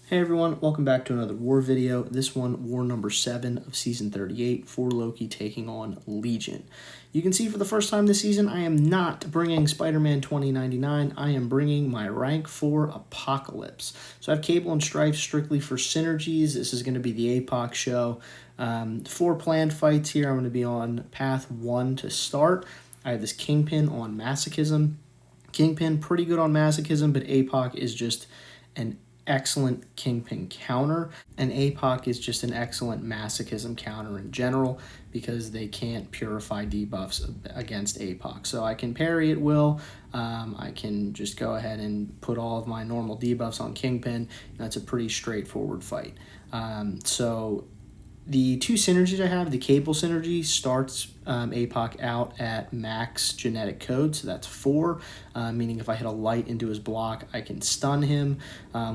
Hey everyone, welcome back to another War video. This one, War number 7 of Season 38, for Loki taking on Legion. You can see for the first time this season, I am not bringing Spider-Man 2099. I am bringing my rank 4 Apocalypse. So I have Cable and Stryfe strictly for synergies. This is going to be the APOC show. 4 planned fights here. I'm going to be on Path 1 to start. I have this Kingpin on Masochism. Kingpin, pretty good on Masochism, but APOC is just an excellent Kingpin counter, and APOC is just an excellent Masochism counter in general because they can't purify debuffs against APOC. So I can parry at will. I can just go ahead and put all of my normal debuffs on Kingpin. That's a pretty straightforward fight. So the 2 synergies I have, the Cable synergy starts APOC out at max genetic code, so that's 4, meaning if I hit a light into his block, I can stun him,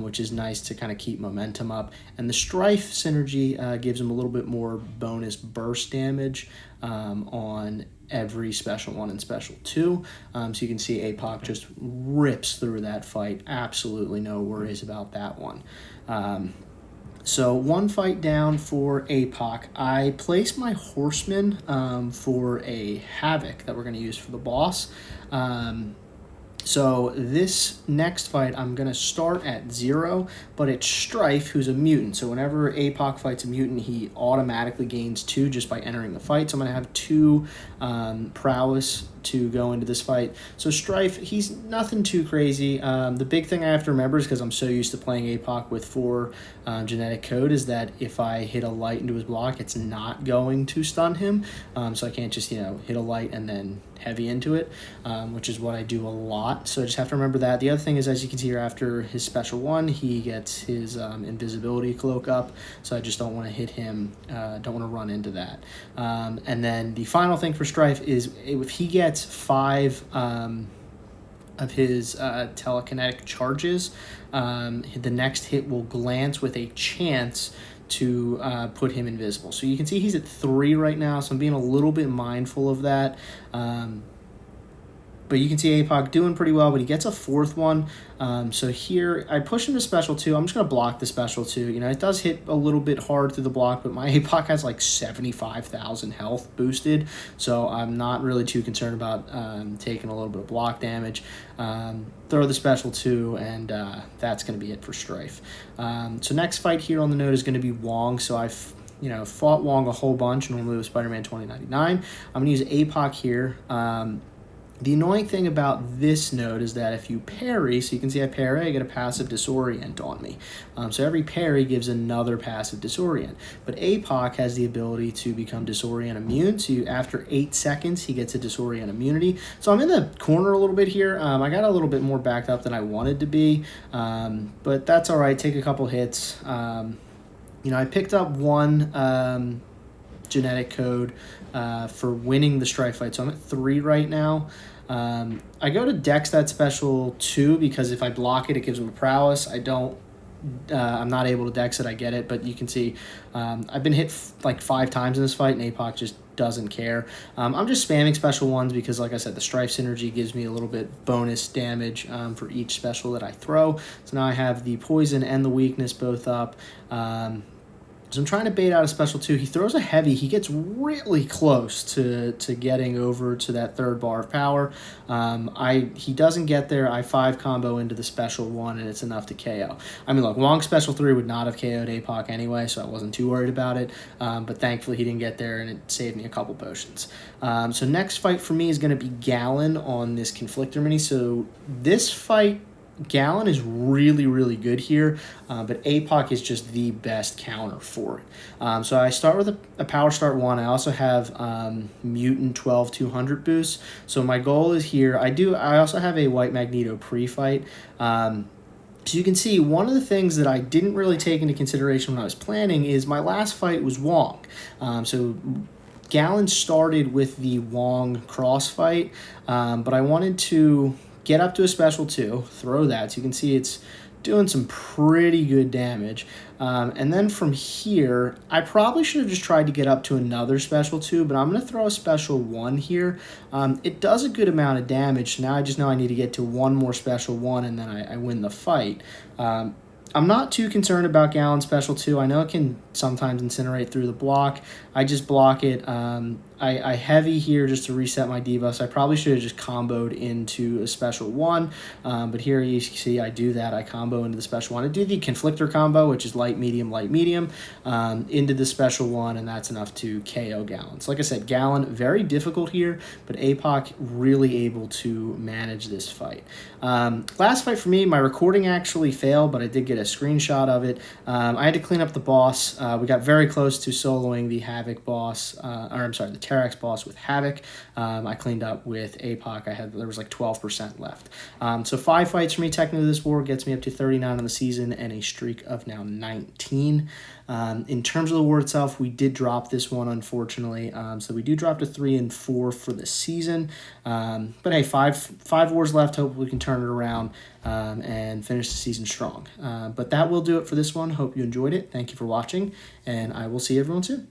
which is nice to kind of keep momentum up. And the Stryfe synergy gives him a little bit more bonus burst damage on every special 1 and special 2. So you can see APOC just rips through that fight. Absolutely no worries about that one. So 1 fight down for APOC. I placed my Horseman for a Havoc that we're going to use for the boss. So this next fight, I'm going to start at 0, but it's Stryfe, who's a mutant. So whenever APOC fights a mutant, he automatically gains 2 just by entering the fight. So I'm going to have 2 prowess to go into this fight. So Stryfe, he's nothing too crazy. The big thing I have to remember is because I'm so used to playing APOC with 4 genetic code is that if I hit a light into his block, it's not going to stun him. So I can't just, hit a light and then heavy into it, which is what I do a lot. So I just have to remember that. The other thing is, as you can see here, after his special 1, he gets his invisibility cloak up. So I just don't want to hit him, don't want to run into that. And then the final thing for Stryfe is if he gets 5 of his telekinetic charges, the next hit will glance with a chance to put him invisible. So you can see he's at 3 right now, so I'm being a little bit mindful of that. But you can see APOC doing pretty well, but he gets a 4th one. So here, I push him to special 2. I'm just going to block the special 2. It does hit a little bit hard through the block, but my APOC has like 75,000 health boosted, so I'm not really too concerned about taking a little bit of block damage. Throw the special 2, and that's going to be it for Stryfe. So next fight here on the note is going to be Wong. So I've fought Wong a whole bunch, normally with Spider-Man 2099. I'm going to use APOC here. The annoying thing about this node is that if you parry, so you can see I parry, I get a passive disorient on me. So every parry gives another passive disorient. But APOC has the ability to become disorient immune, so after 8 seconds, he gets a disorient immunity. So I'm in the corner a little bit here. I got a little bit more backed up than I wanted to be, but that's all right. Take a couple hits. I picked up 1 genetic code for winning the Stryfe fight, so I'm at 3 right now. I go to dex that special 2 because if I block it, it gives him a prowess. I'm not able to dex it, I get it, but you can see I've been hit like 5 times in this fight, and APOC just doesn't care. I'm just spamming special 1s because, like I said, the Stryfe synergy gives me a little bit bonus damage for each special that I throw. So now I have the poison and the weakness both up. So I'm trying to bait out a special 2. He throws a heavy. He gets really close to getting over to that 3rd bar of power. He doesn't get there. I 5 combo into the special 1, and it's enough to KO. I mean, look, Wong's special 3 would not have KO'd APOC anyway, so I wasn't too worried about it. But thankfully, he didn't get there, and it saved me a couple potions. So next fight for me is going to be Galan on this Conflictor mini. So this fight, Galan is really, really good here, but APOC is just the best counter for it. So I start with a Power Start 1. I also have Mutant 12-200 boost. So my goal is here. I also have a White Magneto pre-fight. So you can see one of the things that I didn't really take into consideration when I was planning is my last fight was Wong. So Galan started with the Wong cross fight, but I wanted to get up to a special 2, throw that. So you can see it's doing some pretty good damage. And then from here, I probably should have just tried to get up to another special 2, but I'm going to throw a special 1 here. It does a good amount of damage, so now I just know I need to get to 1 more special 1, and then I win the fight. I'm not too concerned about Galan Special 2. I know it can sometimes incinerate through the block. I just block it. I heavy here just to reset my debuffs. I probably should have just comboed into a Special 1, but here you see I do that. I combo into the Special 1. I do the Conflictor combo, which is light, medium, into the Special 1, and that's enough to KO Galan. So like I said, Galan, very difficult here, but APOC really able to manage this fight. Last fight for me, my recording actually failed, but I did get a screenshot of it. I had to clean up the boss. We got very close to soloing the Havoc boss, the Terax boss with Havoc. I cleaned up with APOC. There was like 12% left. So 5 fights for me technically this war gets me up to 39 on the season and a streak of now 19. In terms of the war itself, we did drop this one, unfortunately. So we do drop to 3 and 4 for the season. But hey, five wars left. Hope we can turn it around and finish the season strong. But that will do it for this one. Hope you enjoyed it. Thank you for watching, and I will see everyone soon.